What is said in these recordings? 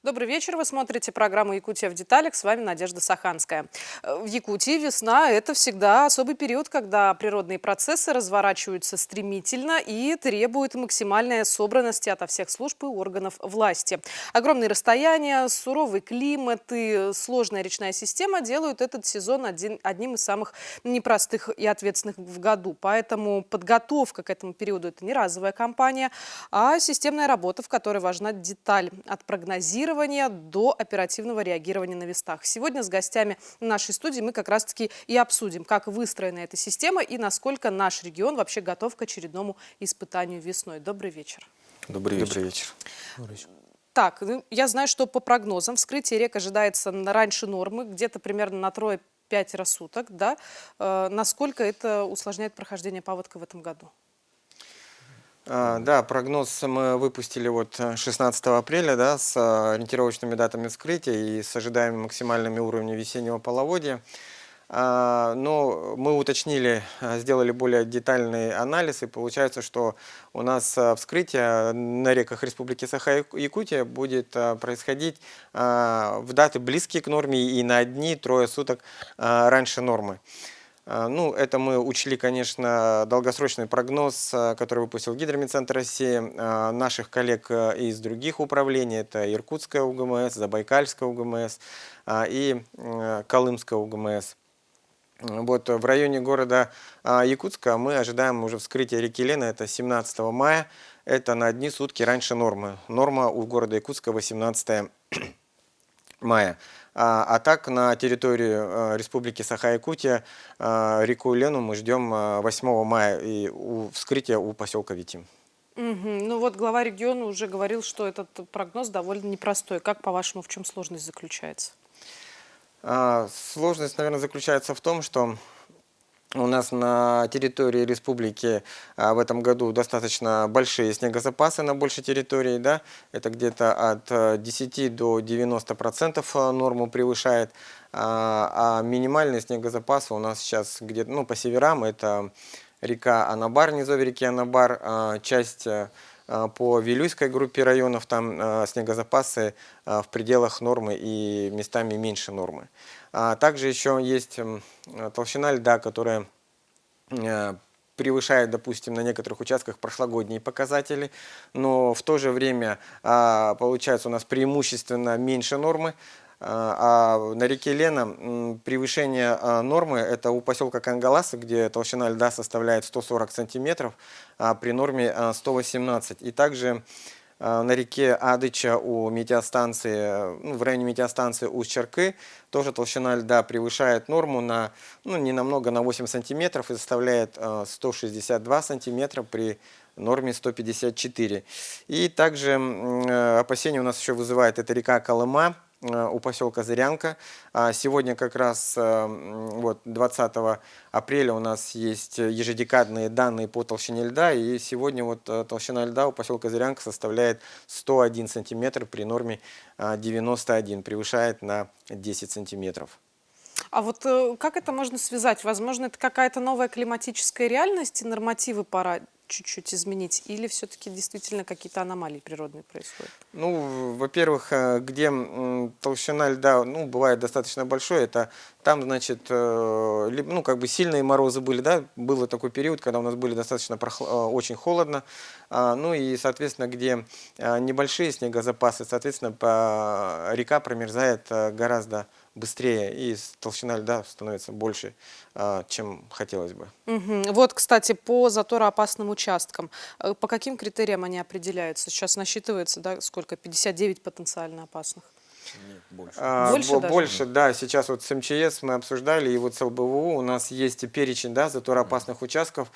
Добрый вечер. Вы смотрите программу «Якутия в деталях». С вами Надежда Саханская. В Якутии весна– это всегда особый период, когда природные процессы разворачиваются стремительно и требуют максимальной собранности ото всех служб и органов власти. Огромные расстояния, суровый климат и сложная речная система делают этот сезон одним из самых непростых и ответственных в году. Поэтому подготовка к этому периоду– это не разовая кампания, а системная работа, в которой важна деталь от прогнозирования до оперативного реагирования на местах. Сегодня с гостями нашей студии мы как раз-таки и обсудим, как выстроена эта система и насколько наш регион вообще готов к очередному испытанию весной. Добрый вечер. Добрый вечер. Так, я знаю, что по прогнозам вскрытие рек ожидается раньше нормы, где-то примерно на 3–5 суток. Да? Насколько это усложняет прохождение паводка в этом году? Да, прогноз мы выпустили вот 16 апреля, да, с ориентировочными датами вскрытия и с ожидаемыми максимальными уровнями весеннего половодья. Но мы уточнили, сделали более детальный анализ, и получается, что у нас вскрытие на реках Республики Саха-Якутия будет происходить в даты близкие к норме и на дни-трое суток раньше нормы. Ну, это мы учли, конечно, долгосрочный прогноз, который выпустил Гидромедцентр России, наших коллег из других управлений, это Иркутская УГМС, Забайкальская УГМС и Колымская УГМС. Вот в районе города Якутска мы ожидаем уже вскрытия реки Лена, это 17 мая, это на одни сутки раньше нормы. Норма у города Якутска 18 мая. А так на территории Республики Саха-Якутия реку Лену мы ждем 8 мая и вскрытия у поселка Витим. Ну вот глава региона уже говорил, что этот прогноз довольно непростой. Как, по-вашему, в чем сложность заключается? Сложность, наверное, заключается в том, что у нас на территории республики в этом году достаточно большие снегозапасы на большей территории, да, это где-то от 10 до 90% норму превышает, а минимальные снегозапасы у нас сейчас где-то, ну, по северам, это река Анабар, низовье реки Анабар, часть по Вилюйской группе районов, там снегозапасы в пределах нормы и местами меньше нормы. Также еще есть толщина льда, которая превышает, допустим, на некоторых участках прошлогодние показатели, но в то же время получается у нас преимущественно меньше нормы. А на реке Лена превышение нормы это у поселка Кангаласа, где толщина льда составляет 140 сантиметров, а при норме 118. И также на реке Адыча у метеостанции, в районе метеостанции Усть-Чаркы тоже толщина льда превышает норму на, не намного, на 8 сантиметров и составляет 162 сантиметра при норме 154. И также опасения у нас еще вызывает эта река Колыма у поселка Зырянка. Сегодня как раз вот 20 апреля у нас есть ежедекадные данные по толщине льда, и сегодня вот толщина льда у поселка Зырянка составляет 101 сантиметр при норме 91, превышает на 10 сантиметров. А вот как это можно связать? Возможно, это какая-то новая климатическая реальность, и нормативы пора чуть-чуть изменить, или все-таки действительно какие-то аномалии природные происходят? Ну, во-первых, где толщина льда, бывает достаточно большой, это там, значит, как бы сильные морозы были, да, был такой период, когда у нас были достаточно очень холодно, ну и, соответственно, где небольшие снегозапасы, соответственно, река промерзает гораздо быстрее, и толщина льда становится больше, чем хотелось бы. Вот, кстати, по затороопасным участкам. По каким критериям они определяются? Сейчас насчитывается, да, сколько? 59 потенциально опасных? Нет, больше. Больше даже? Да. Сейчас вот с МЧС мы обсуждали, и вот с ЛБВУ у нас есть перечень, да, затороопасных участков.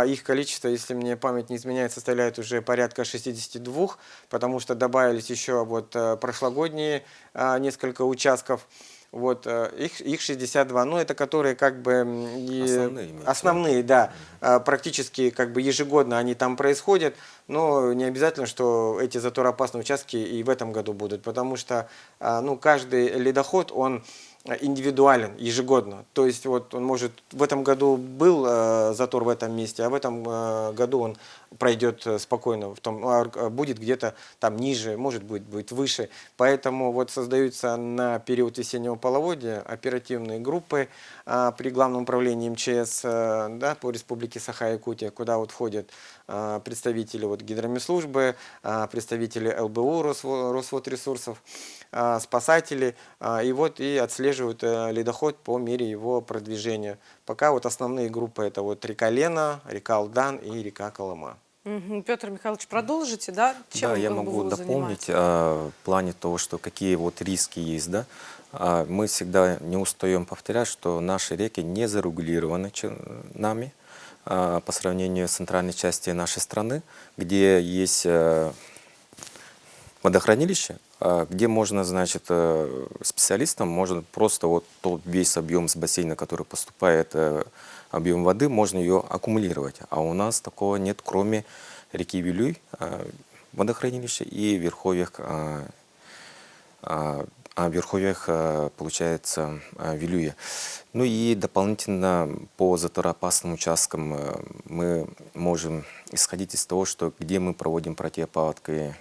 Их количество, если мне память не изменяет, составляет уже порядка 62, потому что добавились еще вот прошлогодние несколько участков. Вот, их 62, это которые как бы основные, да, практически как бы ежегодно они там происходят, но не обязательно, что эти затороопасные участки и в этом году будут, потому что каждый ледоход, он индивидуален ежегодно, то есть вот он может, в этом году был затор в этом месте, а в этом году он пройдет спокойно, будет где-то там ниже, может быть, будет выше. Поэтому вот создаются на период весеннего половодья оперативные группы при Главном управлении МЧС да, по Республике Саха-Якутия, куда вот входят представители вот гидромедслужбы, представители ЛБУ, Росводресурсов, спасатели, и отслеживают ледоход по мере его продвижения. Пока вот основные группы это вот река Лена, река Алдан и река Колыма. Петр Михайлович, продолжите, да? Чем Да, я как бы могу вы дополнить занимаетесь? в плане того, что какие вот риски есть, да. Мы всегда не устаем повторять, что наши реки не зарегулированы нами по сравнению с центральной частью нашей страны, где есть водохранилище, где можно, значит, специалистам можно просто вот тот весь объем с бассейна, который поступает, объем воды, можно ее аккумулировать. А у нас такого нет, кроме реки Вилюй, водохранилища и верховьях, получается, Вилюя. Ну и дополнительно по затороопасным участкам мы можем исходить из того, что где мы проводим противопаводковые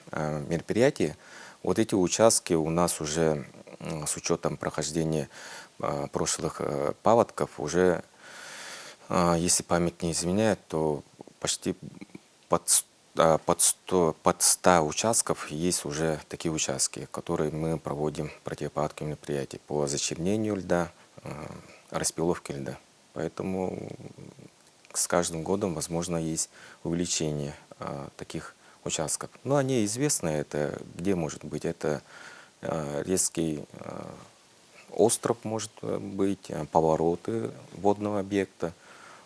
мероприятия, вот эти участки у нас уже с учетом прохождения прошлых паводков уже, если память не изменяет, то почти под 100 участков есть уже такие участки, которые мы проводим противопаводковые мероприятия по зачернению льда, распиловке льда. Поэтому с каждым годом, возможно, есть увеличение таких участков. Но они известны, это где может быть, это резкий остров может быть, повороты водного объекта.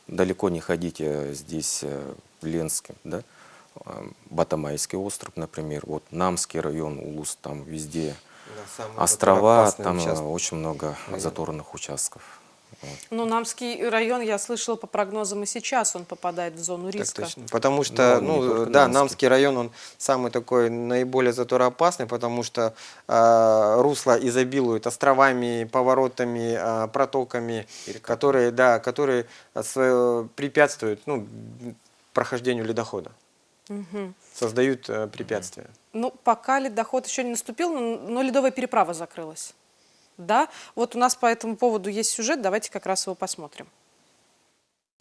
Далеко не ходите здесь в Ленске, да? Батамайский остров, например, вот Намский район, Улус, там везде острова, там очень много заторных участков. Ну, Намский район, я слышала, по прогнозам и сейчас он попадает в зону риска. Точно. Потому что, да, Намский район, он самый такой наиболее затороопасный, потому что русло изобилует островами, поворотами, протоками, которые препятствуют прохождению ледохода. Создают препятствия. Ну, пока ледоход еще не наступил, но ледовая переправа закрылась. Да, вот у нас по этому поводу есть сюжет, давайте как раз его посмотрим.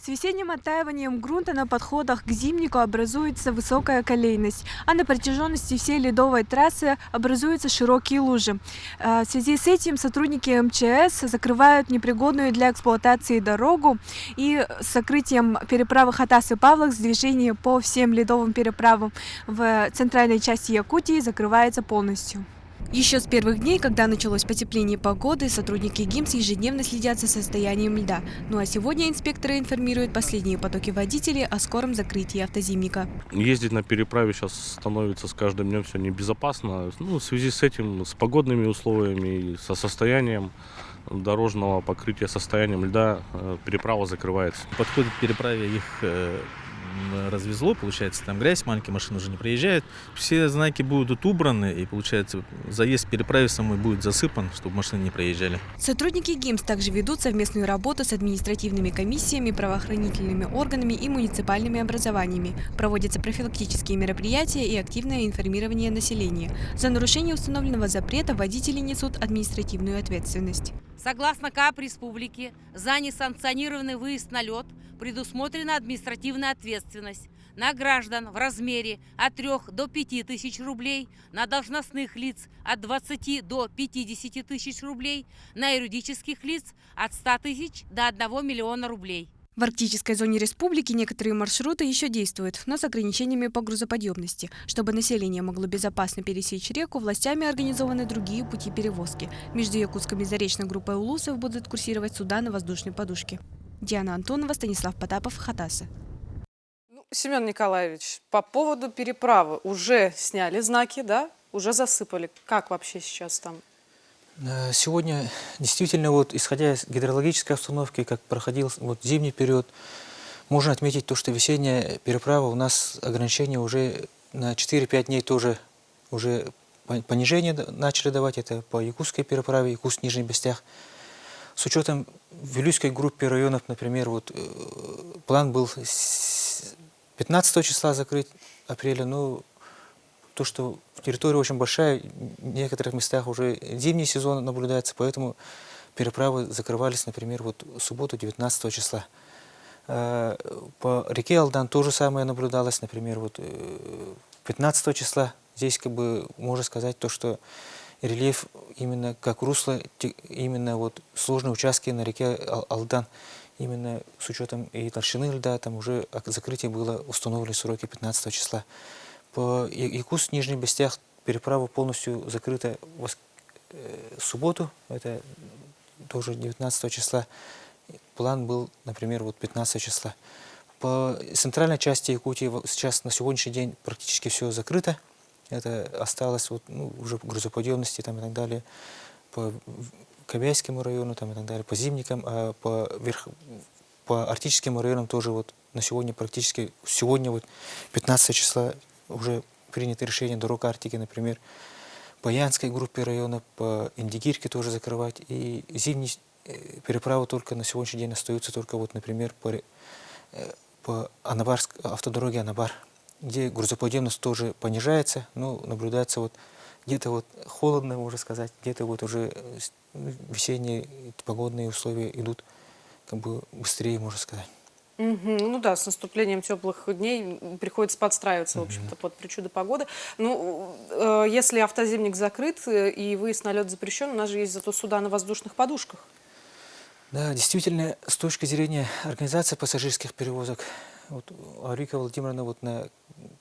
С весенним оттаиванием грунта на подходах к зимнику образуется высокая колейность, а на протяженности всей ледовой трассы образуются широкие лужи. В связи с этим сотрудники МЧС закрывают непригодную для эксплуатации дорогу, и с закрытием переправы Хатас и Павловск движение по всем ледовым переправам в центральной части Якутии закрывается полностью. Еще с первых дней, когда началось потепление погоды, сотрудники ГИМС ежедневно следят за состоянием льда. Ну а сегодня инспекторы информируют последние потоки водителей о скором закрытии автозимника. Ездить на переправе сейчас становится с каждым днем все небезопасно. В связи с этим, с погодными условиями и со состоянием дорожного покрытия, состоянием льда, переправа закрывается. Подходит к переправе, их развезло, получается, там грязь, маленькие машины уже не проезжают. Все знаки будут убраны, и, получается, заезд в переправе самой будет засыпан, чтобы машины не проезжали. Сотрудники ГИМС также ведут совместную работу с административными комиссиями, правоохранительными органами и муниципальными образованиями. Проводятся профилактические мероприятия и активное информирование населения. За нарушение установленного запрета водители несут административную ответственность. Согласно КАП Республики, за несанкционированный выезд на лед предусмотрена административная ответственность на граждан в размере от 3 до 5 тысяч рублей, на должностных лиц от 20 до 50 тысяч рублей, на юридических лиц от 100 тысяч до 1 миллиона рублей. В арктической зоне республики некоторые маршруты еще действуют, но с ограничениями по грузоподъемности. Чтобы население могло безопасно пересечь реку, властями организованы другие пути перевозки. Между Якутском и Заречной группой улусов будут курсировать суда на воздушной подушке. Диана Антонова, Станислав Потапов, Хатасы. Семен Николаевич, по поводу переправы уже сняли знаки, да? Уже засыпали. Как вообще сейчас там? Сегодня действительно, исходя из гидрологической обстановки, как проходил зимний период, можно отметить то, что весенняя переправа у нас ограничения уже на 4-5 дней тоже уже понижение начали давать. Это по Якутской переправе, Якутск, Нижний Бестях. С учетом в Вилюйской группе районов, например, план был 15 числа закрыть апреля, ну, то, что территория очень большая, в некоторых местах уже зимний сезон наблюдается, поэтому переправы закрывались, например, вот в субботу 19 числа. По реке Алдан то же самое наблюдалось, например, вот 15 числа. Здесь как бы можно сказать то, что рельеф именно как русло, именно вот сложные участки на реке Алдан, именно с учетом и толщины льда, там уже закрытие было установлено сроки 15 числа. По Якутск, Нижний Бестях переправа полностью закрыта в субботу, это тоже 19 числа. План был, например, вот 15 числа. По центральной части Якутии сейчас на сегодняшний день практически все закрыто. Это осталось вот, ну, уже грузоподъемности там, и так далее. По Кобяйскому району там, и так далее, по Зимникам, а по Арктическим районам тоже вот на сегодня практически, сегодня вот 15 числа уже принято решение дорог Арктики, например, по Янской группе района, по Индигирке тоже закрывать. И зимние переправы только на сегодняшний день остаются только вот, например, по автодороге Анабар, где грузоподъемность тоже понижается, но наблюдается вот где-то вот холодно, можно сказать, где-то вот уже весенние погодные условия идут как бы быстрее, можно сказать. Ну да, с наступлением теплых дней приходится подстраиваться, в общем-то, под причуды погоды. Ну, если автозимник закрыт и выезд на лед запрещен, у нас же есть зато суда на воздушных подушках. Да, действительно, с точки зрения организации пассажирских перевозок, вот Арика Владимировна вот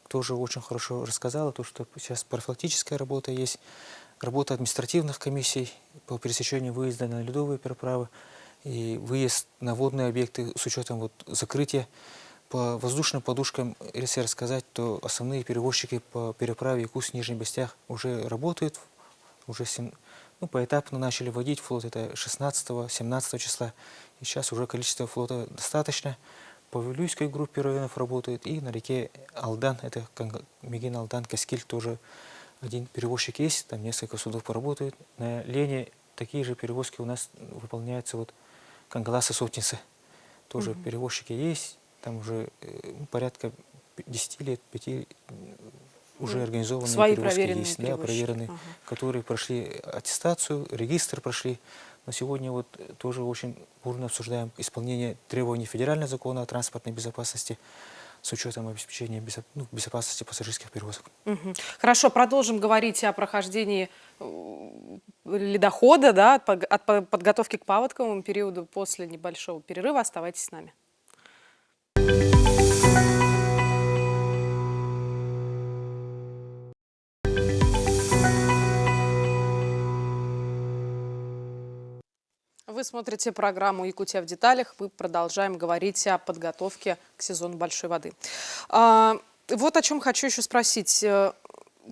тоже очень хорошо рассказала, то, что сейчас профилактическая работа есть, работа административных комиссий по пересечению выезда на ледовые переправы и выезд на водные объекты с учетом вот закрытия. По воздушным подушкам, если рассказать, то основные перевозчики по переправе Якутск-Нижний Бестях уже работают, уже поэтапно начали вводить флот, это 16-17 числа, и сейчас уже количество флота достаточно. По Вилюйской группе районов работает, и на реке Алдан, это Мегин, Алдан, Каскиль, тоже один перевозчик есть, там несколько судов поработают. На Лене такие же перевозки у нас выполняются вот Кангалас и Сотница. Тоже перевозчики есть, там уже порядка 10 лет, 5 уже организованные свои перевозки проверенные есть, да, перевозчики. проверенные, которые прошли аттестацию, регистр прошли. Но сегодня вот тоже очень бурно обсуждаем исполнение требований федерального закона о транспортной безопасности с учетом обеспечения безопасности пассажирских перевозок. Хорошо, продолжим говорить о прохождении ледохода, да, от подготовки к паводковому периоду после небольшого перерыва. Оставайтесь с нами. Вы смотрите программу «Якутия в деталях». Мы продолжаем говорить о подготовке к сезону большой воды. Вот о чем хочу еще спросить.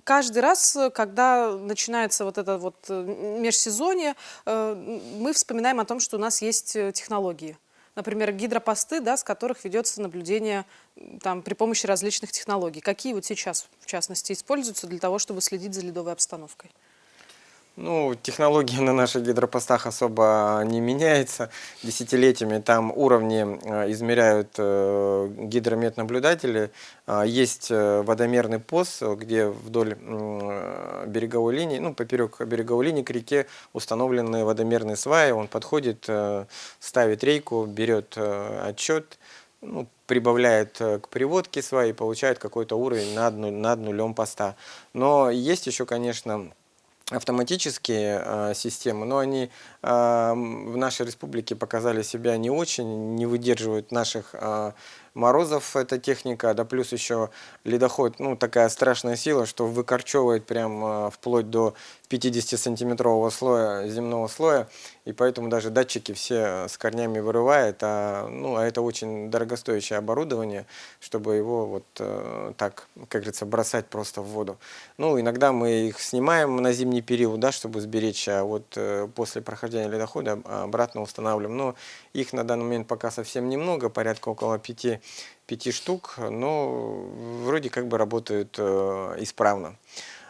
Каждый раз, когда начинается вот это вот межсезонье, мы вспоминаем о том, что у нас есть технологии. Например, гидропосты, да, с которых ведется наблюдение там, при помощи различных технологий. Какие вот сейчас, в частности, используются для того, чтобы следить за ледовой обстановкой? Ну, технология на наших гидропостах особо не меняется десятилетиями. Там уровни измеряют гидрометнаблюдатели. Есть водомерный пост, где вдоль береговой линии, ну, поперек береговой линии к реке установлены водомерные сваи. Он подходит, ставит рейку, берет отчет, ну, прибавляет к приводке сваи и получает какой-то уровень над нулем поста. Но есть еще, конечно, автоматические системы, но они в нашей республике показали себя не очень, не выдерживают наших морозов эта техника, да плюс еще ледоход, ну, такая страшная сила, что выкорчевывает прям вплоть до 50-сантиметрового слоя, земного слоя, и поэтому даже датчики все с корнями вырывает, а это очень дорогостоящее оборудование, чтобы его вот так, как говорится, бросать просто в воду. Ну, иногда мы их снимаем на зимний период, да, чтобы сберечь, а вот после прохождения ледохода обратно устанавливаем. Но их на данный момент пока совсем немного, порядка около 5 штук, но вроде как бы работают исправно.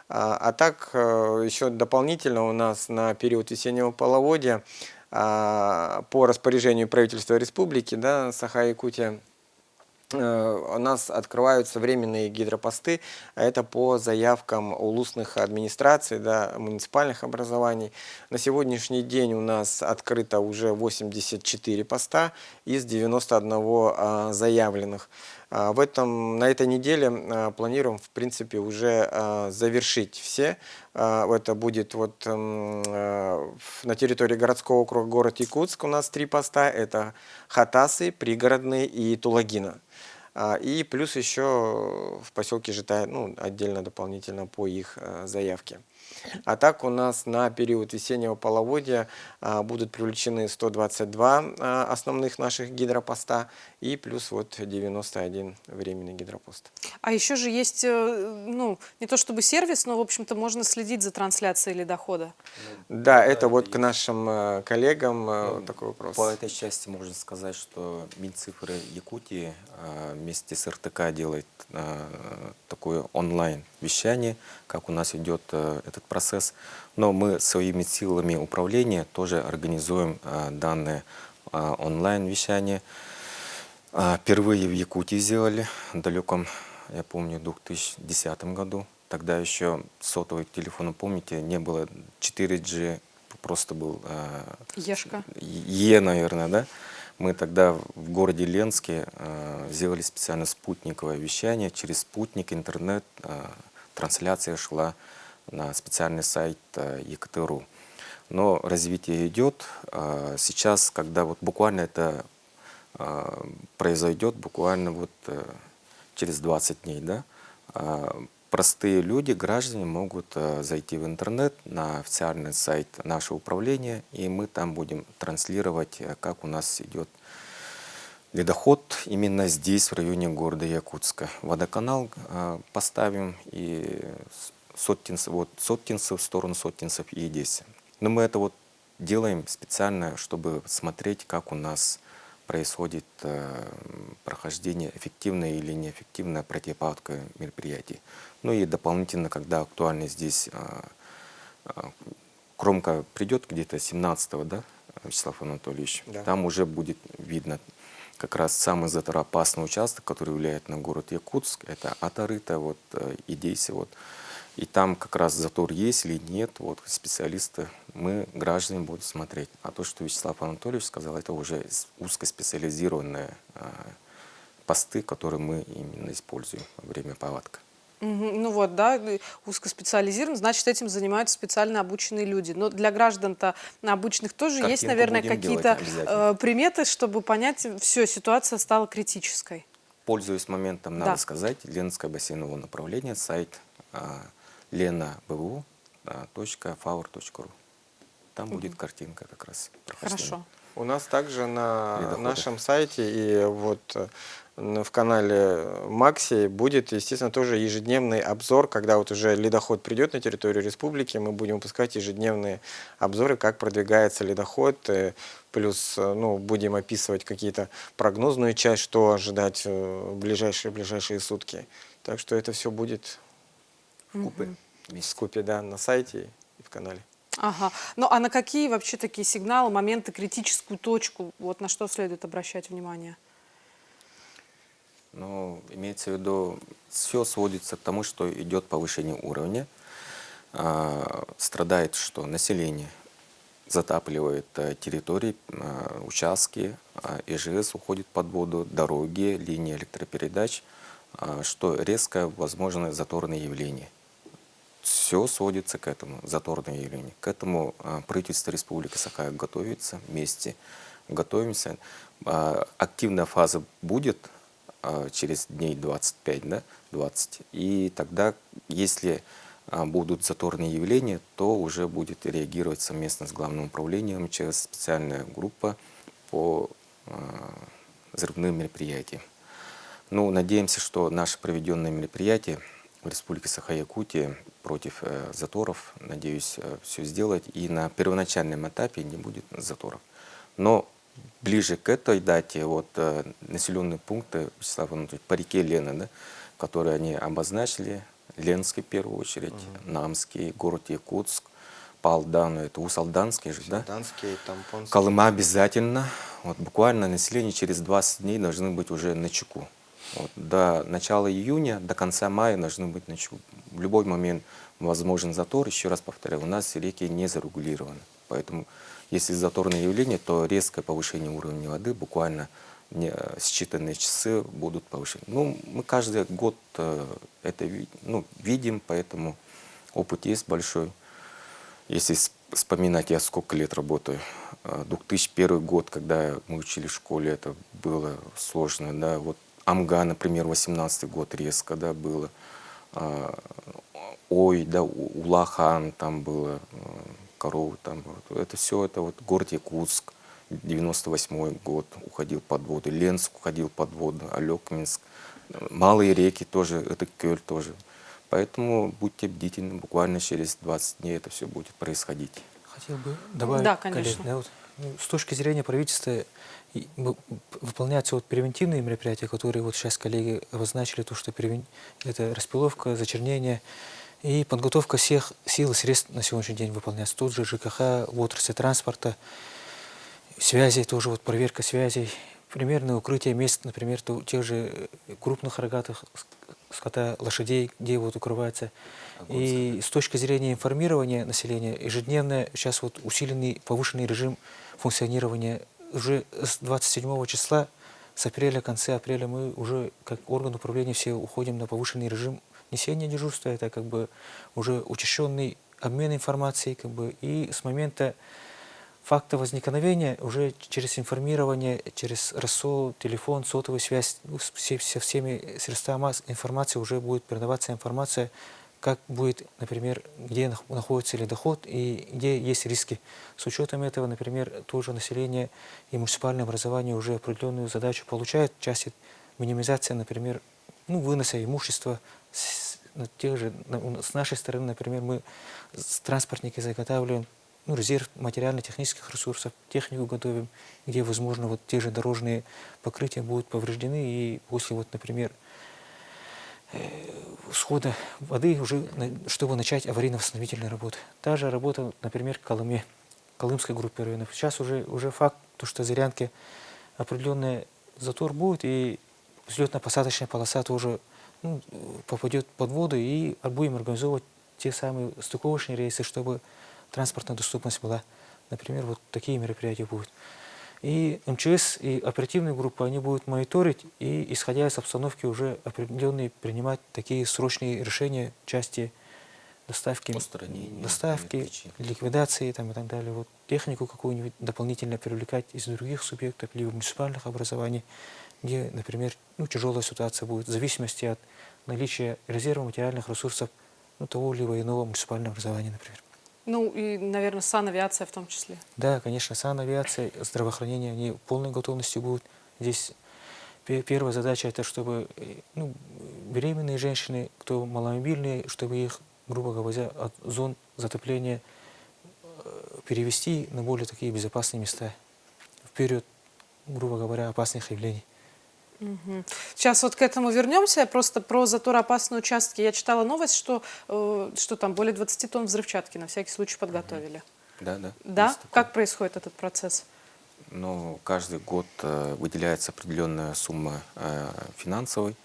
А так, еще дополнительно у нас на период весеннего половодья по распоряжению правительства республики, да, Саха-Якутия, у нас открываются временные гидропосты, а это по заявкам улусных администраций, да, муниципальных образований. На сегодняшний день у нас открыто уже 84 поста из 91 заявленных. На этой неделе планируем, в принципе, уже завершить все. Это будет на территории городского округа город Якутск у нас 3 поста. Это Хатасы, Пригородный и Тулагина. И плюс еще в поселке Житай, отдельно дополнительно по их заявке. А так у нас на период весеннего половодья будут привлечены 122 основных наших гидропоста и плюс 91 временный гидропост. А еще же есть, не то чтобы сервис, но, в общем-то, можно следить за трансляцией ледохода. Да, это к нашим коллегам такой вопрос. По этой части можно сказать, что Минцифры Якутии вместе с РТК делает такое онлайн-вещание, как у нас идет этот процесс. Но мы своими силами управления тоже организуем данное онлайн-вещание. Впервые в Якутии сделали, в далеком, я помню, 2010 году. Тогда еще сотовый телефон, помните, не было 4G, просто был Ешка. наверное, да? Мы тогда в городе Ленске сделали специально спутниковое вещание. Через спутник, интернет, трансляция шла на специальный сайт ЕКТ.ру. Но развитие идет. Сейчас, когда буквально это произойдет, буквально через 20 дней, да, простые люди, граждане могут зайти в интернет на официальный сайт нашего управления, и мы там будем транслировать, как у нас идет ледоход именно здесь, в районе города Якутска. Водоканал поставим и Соткинцев, в сторону Соткинцев и Едессы. Но мы это делаем специально, чтобы смотреть, как у нас происходит прохождение, эффективное или неэффективное противопаводковое мероприятие. Ну и дополнительно, когда актуально здесь кромка придет где-то 17-го, да, Вячеслав Анатольевич, да. Там уже будет видно как раз самый заторопасный участок, который влияет на город Якутск, это Атарыта, Едесса, И там как раз затор есть или нет, специалисты, мы, граждане, будем смотреть. А то, что Вячеслав Анатольевич сказал, это уже узкоспециализированные посты, которые мы именно используем во время паводка. Узкоспециализирован, значит, этим занимаются специально обученные люди. Но для граждан-то обычных тоже есть, наверное, какие-то приметы, чтобы понять, все, ситуация стала критической. Пользуясь моментом, надо сказать, Ленинское бассейновое направление, сайт lenabvu.favor.ru. Там будет картинка как раз. Хорошо. У нас также на нашем сайте и в канале Макси будет, естественно, тоже ежедневный обзор, когда уже ледоход придет на территорию республики, мы будем выпускать ежедневные обзоры, как продвигается ледоход, плюс будем описывать какие-то прогнозную часть, что ожидать в ближайшие сутки. Так что это все будет в купе, да, на сайте и в канале. Ага. А на какие вообще такие сигналы, моменты, критическую точку, на что следует обращать внимание? Имеется в виду, все сводится к тому, что идет повышение уровня. Страдает что? Население. Затапливает территории, участки, ИЖС уходит под воду, дороги, линии электропередач, что резко возможно заторные явления. Все сводится к этому, заторные явления. К этому правительство Республики Саха готовится, вместе готовимся. Активная фаза будет через дней 25, да, 20. И тогда, если будут заторные явления, то уже будет реагировать совместно с Главным управлением через специальная группа по взрывным мероприятиям. Надеемся, что наше проведенное мероприятие в Республике Саха-Якутия против заторов, надеюсь, все сделать. И на первоначальном этапе не будет заторов. Но ближе к этой дате населенные пункты, Вячеслав Анатольевич, по реке Лена, да, которые они обозначили, Ленский в первую очередь, Намский, город Якутск, Палдан, это Усалданский же, да? Колыма обязательно. Буквально население через 20 дней должны быть уже на чеку. Вот, до начала июня, до конца мая должны быть в любой момент возможен затор. Еще раз повторяю, у нас реки не зарегулированы. Поэтому, если заторное явление, то резкое повышение уровня воды буквально считанные часы будут повышены. Ну, мы каждый год это видим, поэтому опыт есть большой. Если вспоминать, я сколько лет работаю, 2001 год, когда мы учили в школе, это было сложно, да, вот Амга, например, 18 год резко, да, было, Ой, да, Улахан там было, коровы там было, это все, это вот город Якутск, 98 год уходил под воду, Ленск уходил под воду, Алекминск, малые реки тоже, это Кёль тоже. Поэтому будьте бдительны, буквально через 20 дней это все будет происходить. Хотел бы добавить, Да, коллег, конечно. да, вот, с точки зрения правительства выполняются вот превентивные мероприятия, которые вот сейчас коллеги обозначили, то, что это распиловка, зачернение и подготовка всех сил и средств на сегодняшний день выполняется. Тут же ЖКХ, в отрасли транспорта, связи, тоже вот проверка связей, примерное укрытие мест, например, тех же крупных рогатых скота, лошадей, где вот укрывается. И с точки зрения информирования населения, ежедневно сейчас вот усиленный, повышенный режим функционирования. Уже с 27 числа, с апреля, конца апреля, мы уже как орган управления все уходим на повышенный режим несения дежурства. Это как бы уже учащенный обмен информацией, как бы, и с момента факта возникновения уже через информирование, через рассол, телефон, сотовую связь, со всеми средствами информации уже будет передаваться информация, как будет, например, где находится ледоход и где есть риски. С учетом этого, например, тоже население и муниципальное образование уже определенную задачу получает в части минимизации, например, выноса имущества. С нашей стороны, например, мы транспортники заготавливаем резерв материально-технических ресурсов, технику готовим, где, возможно, вот те же дорожные покрытия будут повреждены, и после, вот, например, схода воды уже, чтобы начать аварийно-восстановительные работы. Та же работа, например, в Колыме, Колымской группе районов. Сейчас уже факт, то, что Зырянке определенный затор будет, и взлетно-посадочная полоса тоже попадет под воду, и будем организовывать те самые стыковочные рейсы, чтобы транспортная доступность была. Например, вот такие мероприятия будут. И МЧС, и оперативные группы, они будут мониторить и, исходя из обстановки, уже определенные принимать такие срочные решения в части доставки, ликвидации там, и так далее. Вот технику какую-нибудь дополнительно привлекать из других субъектов, либо муниципальных образований, где, например, тяжелая ситуация будет в зависимости от наличия резерва материальных ресурсов того либо иного муниципального образования, например. Ну и, наверное, санавиация в том числе. Да, конечно, санавиация, здравоохранение, они в полной готовности будут. Здесь первая задача, это чтобы беременные женщины, кто маломобильные, чтобы их, грубо говоря, от зон затопления перевести на более такие безопасные места, в период, грубо говоря, опасных явлений. Сейчас вот к этому вернемся. Просто про затороопасные участки. Я читала новость, что там более 20 тонн взрывчатки на всякий случай подготовили. Да, да. Да? Как происходит этот процесс? Ну, каждый год выделяется определенная сумма финансовой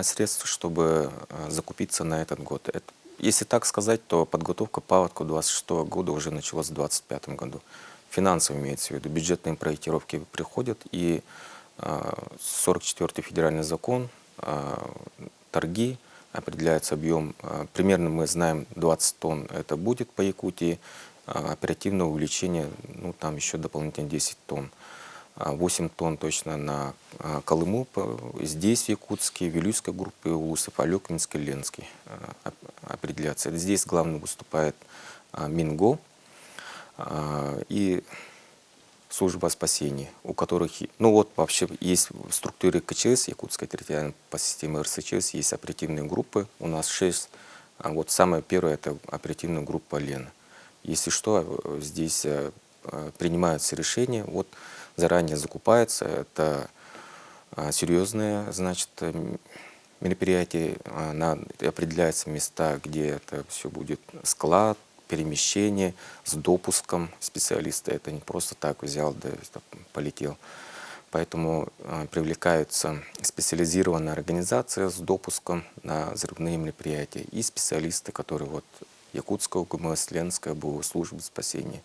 средств, чтобы закупиться на этот год. Если так сказать, то подготовка паводка 26 года уже началась в 2025 году. Финансово имеется в виду. Бюджетные проектировки приходят, и 44-й федеральный закон, торги, определяется объем, примерно мы знаем 20 тонн это будет по Якутии, оперативное увеличение, там еще дополнительно 10 тонн. 8 тонн точно на Колыму, здесь в Якутске, Вилюйской группе улусов, Алекминский, Ленский определяется. Здесь главным выступает Минго и служба спасения, у которых, вообще есть в структуре КЧС, Якутской территориальной по системе РСЧС, есть оперативные группы, у нас 6, вот самая первая это оперативная группа Лена. Если что, здесь принимаются решения, вот заранее закупается, это серьезное, значит, мероприятие, определяются места, где это все будет, склад, перемещение с допуском специалиста. Это не просто так взял, да полетел. Поэтому привлекаются специализированные организации с допуском на взрывные мероприятия и специалисты, которые вот Якутская УГМС, Ленская БУ, службы спасения,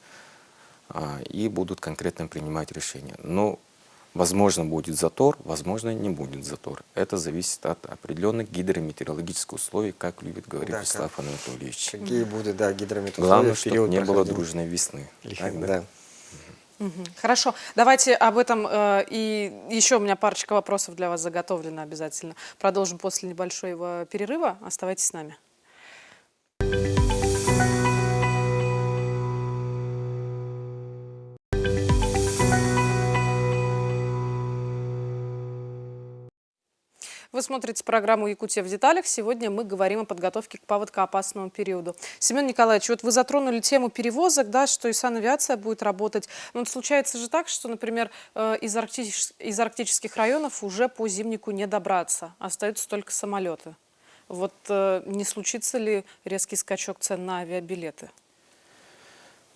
и будут конкретно принимать решения. Но, возможно, будет затор, возможно, не будет затор. Это зависит от определенных гидрометеорологических условий, как любит говорить Да, Вячеслав Анатольевич. Какие будут, да, гидрометеорологии Главное, в чтобы период не было прохождения дружной весны. Так, да? Да. Хорошо, давайте об этом и еще у меня парочка вопросов для вас заготовлена обязательно. Продолжим после небольшого перерыва. Оставайтесь с нами. Вы смотрите программу «Якутия в деталях». Сегодня мы говорим о подготовке к паводкоопасному периоду. Семен Николаевич, вот вы затронули тему перевозок, да, что и санавиация будет работать. Но вот случается же так, что, например, из арктических районов уже по зимнику не добраться. Остаются только самолеты. Вот не случится ли резкий скачок цен на авиабилеты?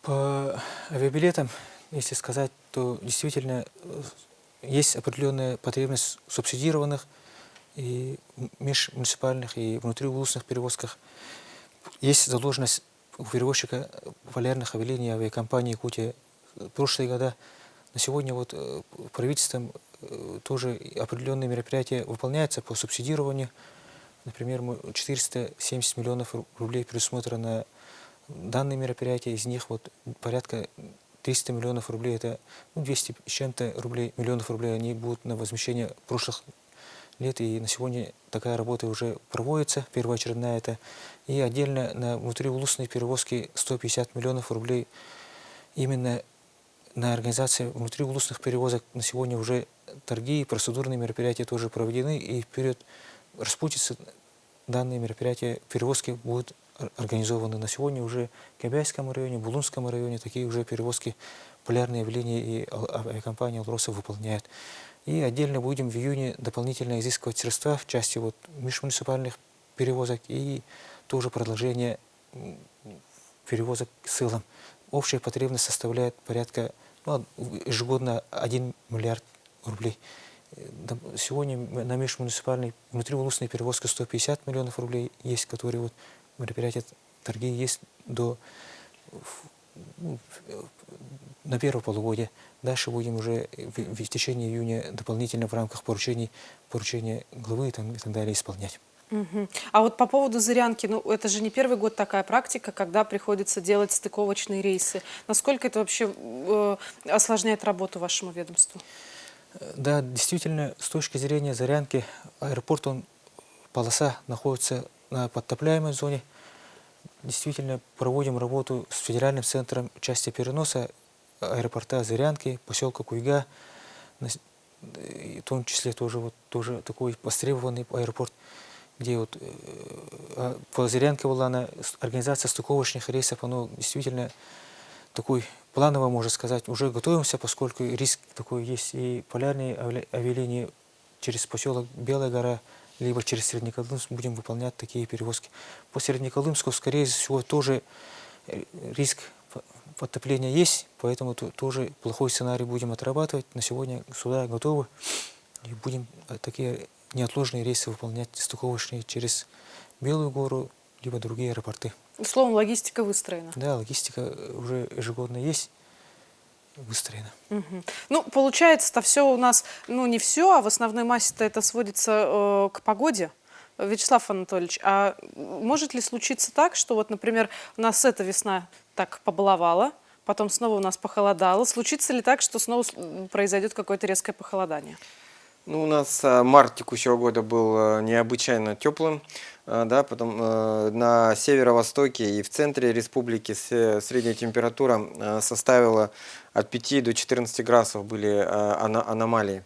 По авиабилетам, если сказать, то действительно есть определенная потребность в субсидированных и межмуниципальных, и внутриобластных перевозках. Есть задолженность у перевозчика полярных авиалиний авиакомпании «Якутия» в прошлые года. На сегодня вот правительством тоже определенные мероприятия выполняются по субсидированию. Например, 470 миллионов рублей предусмотрено на данные мероприятия. Из них вот порядка 300 миллионов рублей, это 200 с чем-то миллионов рублей, они будут на возмещение прошлых лет, и на сегодня такая работа уже проводится, первоочередная это. И отдельно на внутриобластные перевозки 150 миллионов рублей именно на организацию внутриобластных перевозок. На сегодня уже торги и процедурные мероприятия тоже проведены, и вперед распутятся данные мероприятия, перевозки будут организованы. На сегодня уже в Кобяйском районе, в Булунском районе такие уже перевозки полярные авиалинии и авиакомпания «Алроса» выполняют. И отдельно будем в июне дополнительно изыскивать средства в части вот межмуниципальных перевозок и тоже продолжение перевозок с СИЛом. Общая потребность составляет порядка ежегодно 1 миллиард рублей. Сегодня на межмуниципальной внутриобластной перевозке 150 миллионов рублей есть, которые вот мероприятия, торги есть на первое полугодие. Дальше будем уже в течение июня дополнительно в рамках поручения главы и так далее исполнять. А вот по поводу Зырянки, ну это же не первый год такая практика, когда приходится делать стыковочные рейсы. Насколько это вообще осложняет работу вашему ведомству? Да, действительно, с точки зрения Зырянки, аэропорт, полоса находится на подтопляемой зоне. Действительно, проводим работу с федеральным центром части переноса аэропорта Зырянки, поселка Куйга, в том числе тоже такой востребованный аэропорт, где вот по Зырянке была организация стыковочных рейсов, оно действительно такой планово, можно сказать, уже готовимся, поскольку риск такой есть, и полярные авиалинии через поселок Белая гора, либо через Среднеколымск будем выполнять такие перевозки. По Среднеколымску, скорее всего, тоже риск подтопления есть, поэтому тоже плохой сценарий будем отрабатывать. На сегодня суда готовы, и будем такие неотложные рейсы выполнять, стыковочные через Белую гору, либо другие аэропорты. Словом, логистика выстроена. Да, логистика уже ежегодно есть, выстроена. Ну, получается-то все у нас, ну не все, а в основной массе-то это сводится к погоде. Вячеслав Анатольевич, а может ли случиться так, что вот, например, у нас эта весна так побаловала, потом снова у нас похолодало. Случится ли так, что снова произойдет какое-то резкое похолодание? Ну, у нас март текущего года был необычайно теплым, да, потом на северо-востоке и в центре республики средняя температура составила от 5 до 14 градусов, были аномалии.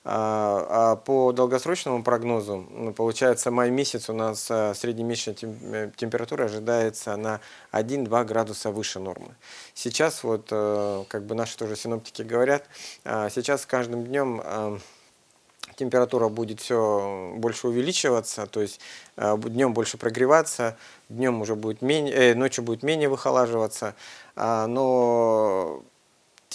А по долгосрочному прогнозу, получается, май месяц у нас среднемесячная температура ожидается на 1-2 градуса выше нормы. Сейчас вот, как бы наши тоже синоптики говорят, сейчас с каждым днем температура будет все больше увеличиваться, то есть днем больше прогреваться, ночью будет менее выхолаживаться, но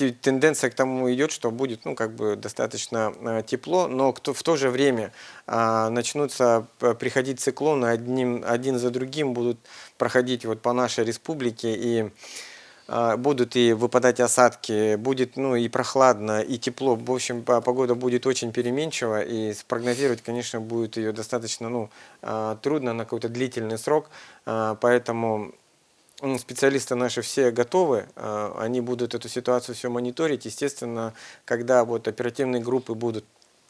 тенденция к тому идет, что будет, ну, как бы достаточно тепло, но в то же время начнутся приходить циклоны, один за другим будут проходить вот по нашей республике, и будут и выпадать осадки, будет, ну, и прохладно, и тепло. В общем, погода будет очень переменчива, и спрогнозировать, конечно, будет ее достаточно, ну, трудно на какой-то длительный срок. Поэтому специалисты наши все готовы, они будут эту ситуацию все мониторить. Естественно, когда вот оперативные группы будут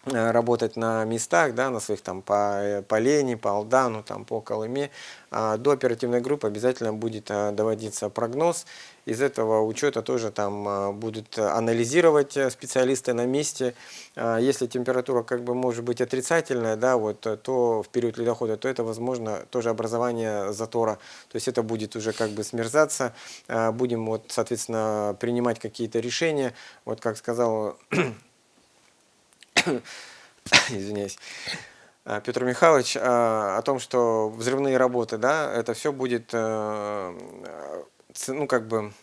работать на местах, да, на своих там по Лени, по Алдану, там, по Колыме, до оперативной группы обязательно будет доводиться прогноз. Из этого учета тоже там будут анализировать специалисты на месте. Если температура как бы может быть отрицательная, да, вот, то в период ледохода, то это возможно тоже образование затора. То есть это будет уже как бы смерзаться. Будем вот, соответственно, принимать какие-то решения. Вот как сказал извиняюсь, Петр Михайлович, о том, что взрывные работы, да, это все будет, ну, как бы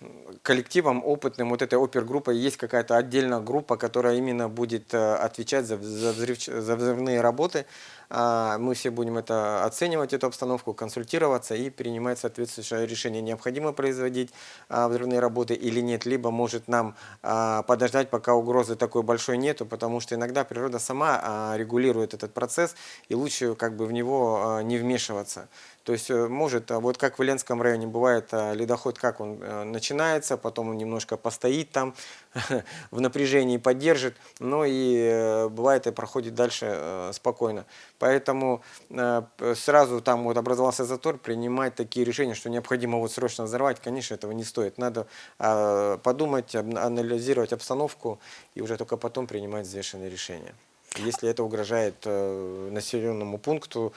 коллективом опытным, вот этой опергруппой есть какая-то отдельная группа, которая именно будет отвечать за взрывные работы. Мы все будем это оценивать, эту обстановку, консультироваться и принимать соответствующее решение, необходимо производить взрывные работы или нет, либо может нам подождать, пока угрозы такой большой нету, потому что иногда природа сама регулирует этот процесс, и лучше как бы в него не вмешиваться. То есть может, вот как в Ленском районе бывает ледоход, как он начинается, потом он немножко постоит там, в напряжении поддержит, но и бывает и проходит дальше спокойно. Поэтому сразу там вот образовался затор, принимать такие решения, что необходимо вот срочно взорвать, конечно, этого не стоит. Надо подумать, анализировать обстановку и уже только потом принимать взвешенные решения, если это угрожает населенному пункту,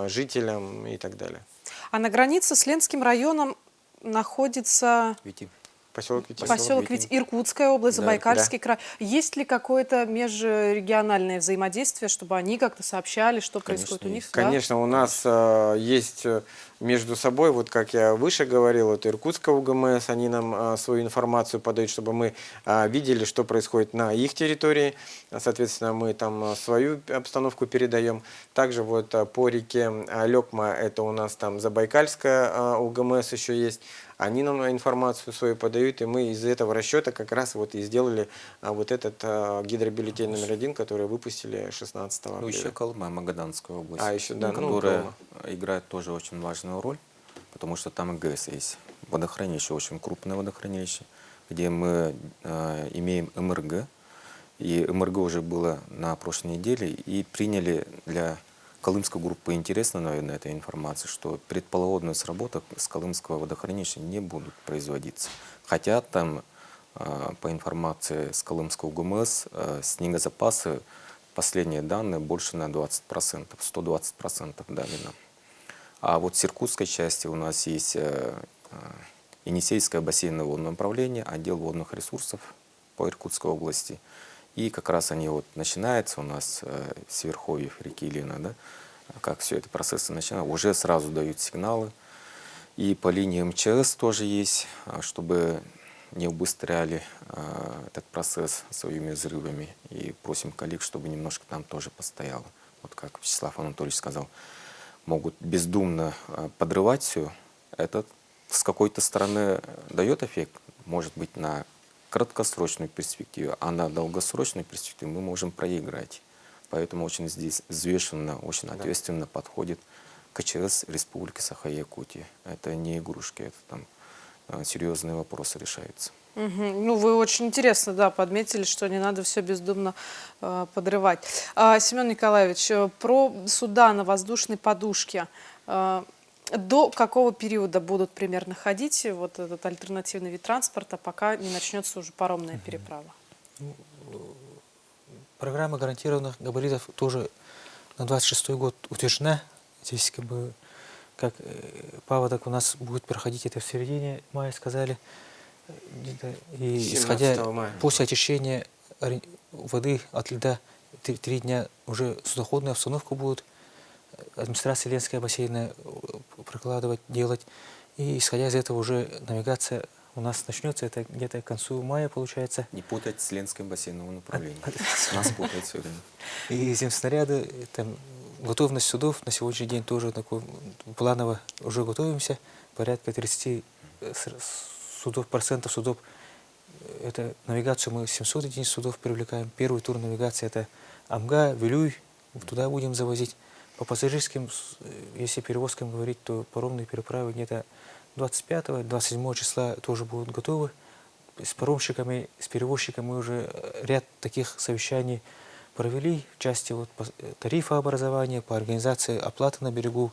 жителям и так далее. А на границе с Ленским районом находится Поселок Витин. поселок Иркутская область, Да, Забайкальский край. Есть ли какое-то межрегиональное взаимодействие, чтобы они как-то сообщали, что происходит у них? Конечно, у нас есть между собой, вот как я выше говорил, это Иркутская УГМС, они нам свою информацию подают, чтобы мы видели, что происходит на их территории. Соответственно, мы там свою обстановку передаем. Также вот по реке Лекма, это у нас там Забайкальская УГМС еще есть. Они нам информацию свою подают, и мы из этого расчета как раз вот и сделали вот этот гидробюллетень номер 1, который выпустили 16 апреля. Ну, еще Колыма, Магаданская область, еще, да, которая играет тоже очень важную роль, потому что там ГЭС есть. Водохранилище, очень крупное водохранилище, где мы имеем МРГ. И МРГ уже было на прошлой неделе, и приняли для Колымской группы интересна, наверное, эта информация, что предполоводные сработок с Колымского водохранилища не будут производиться. Хотя там, по информации с Колымского ГМС, снегозапасы, последние данные, больше на 20%, 120% дали нам. А вот с иркутской части у нас есть Енисейское бассейновое водное управление, отдел водных ресурсов по Иркутской области. И как раз они вот начинаются у нас с верховьев реки Лена, да, как все это процессы начинают, уже сразу дают сигналы. И по линии МЧС тоже есть, чтобы не убыстряли этот процесс своими взрывами. И просим коллег, чтобы немножко там тоже постояло. Вот как Вячеслав Анатольевич сказал, могут бездумно подрывать все. Это с какой-то стороны дает эффект, может быть, на краткосрочную перспективу, а на долгосрочную перспективу мы можем проиграть. Поэтому очень здесь взвешенно, очень ответственно подходит КЧС Республики Саха-Якутия. Это не игрушки, это там серьезные вопросы решаются. Ну, вы очень интересно, да, подметили, что не надо все бездумно подрывать. Семен Николаевич, про суда на воздушной подушке. До какого периода будут примерно ходить вот этот альтернативный вид транспорта, пока не начнется уже паромная переправа? Программа гарантированных габаритов тоже на 26 год утверждена. Здесь как паводок у нас будет проходить это в середине мая, сказали. И исходя после очищения воды от льда 3 дня уже судоходная обстановка будет. Администрация Ленская бассейна прокладывать, делать. И исходя из этого уже навигация у нас начнется это где-то к концу мая, получается. Не путать с Ленским бассейновым направлением. Нас путает все время. И земснаряды, там, готовность судов на сегодняшний день тоже такой планово уже готовимся. Порядка 30 процентов судов. Это навигацию мы 700 единиц судов привлекаем. Первый тур навигации это Амга, Вилюй, туда будем завозить. По пассажирским, если перевозкам говорить, то паромные переправы где-то 25-27 числа тоже будут готовы. С паромщиками, с перевозчиками мы уже ряд таких совещаний провели в части вот, тарифа образования, по организации оплаты на берегу,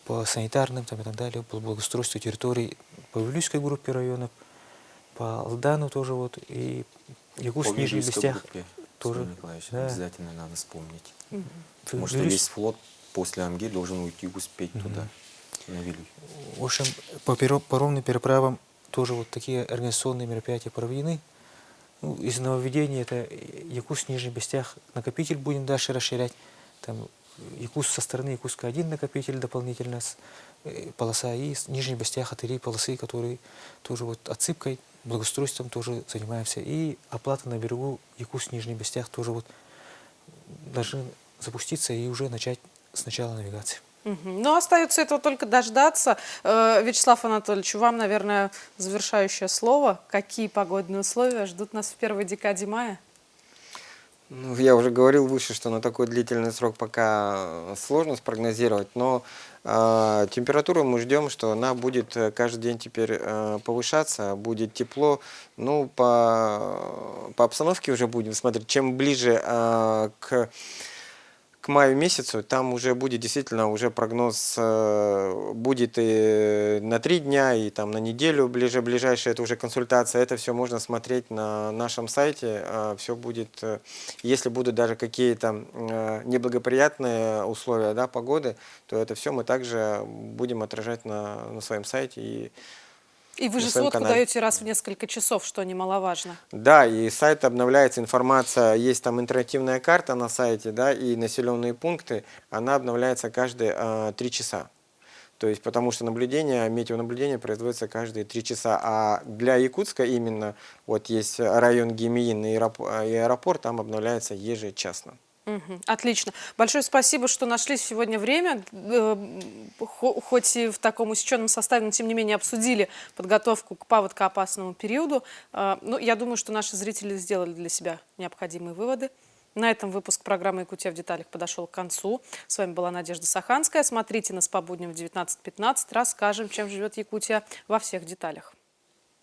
по санитарным там, и так далее, по благоустройству территорий, по Вилюйской группе районов, по Алдану тоже вот, и Якутск, Нижний Бестях тоже. Да. Обязательно надо вспомнить. Угу. Потому что весь флот после Амги должен уйти успеть туда, на Вилюй. В общем, по паромным переправам тоже вот такие организационные мероприятия проведены. Ну, из нововведений это Якутск, Нижний Бестях, накопитель будем дальше расширять. Там Якутск со стороны Якутска один накопитель дополнительно, полоса, и Нижний Бестях 3 полосы, которые тоже вот отсыпкой, благоустройством тоже занимаемся. И оплата на берегу Якутск, Нижний Бестях тоже вот должны запуститься и уже начать с начала навигации. Ну, остается этого только дождаться. Вячеслав Анатольевич, вам, наверное, завершающее слово. Какие погодные условия ждут нас в первой декаде мая? Ну, я уже говорил выше, что на такой длительный срок пока сложно спрогнозировать, но температуру мы ждем, что она будет каждый день теперь повышаться, будет тепло. Ну, по обстановке уже будем смотреть. Чем ближе к маю месяцу, там уже будет действительно уже прогноз будет и на 3 дня, и там на неделю ближайшая, это уже консультация, это все можно смотреть на нашем сайте, все будет, если будут даже какие-то неблагоприятные условия, да, погоды, то это все мы также будем отражать на своем сайте. И вы же сводку даете раз в несколько часов, что немаловажно. Да, и сайт обновляется, информация, есть там интерактивная карта на сайте, да, и населенные пункты, она обновляется каждые 3 часа. То есть, потому что метеонаблюдение производится каждые 3 часа. А для Якутска именно, вот есть район Гемиин и аэропорт, там обновляется ежечасно. Отлично. Большое спасибо, что нашли сегодня время, хоть и в таком усеченном составе, но тем не менее обсудили подготовку к паводкоопасному периоду. Ну, я думаю, что наши зрители сделали для себя необходимые выводы. На этом выпуск программы «Якутия в деталях» подошел к концу. С вами была Надежда Саханская. Смотрите нас по будням в 19:15. Расскажем, чем живет Якутия во всех деталях.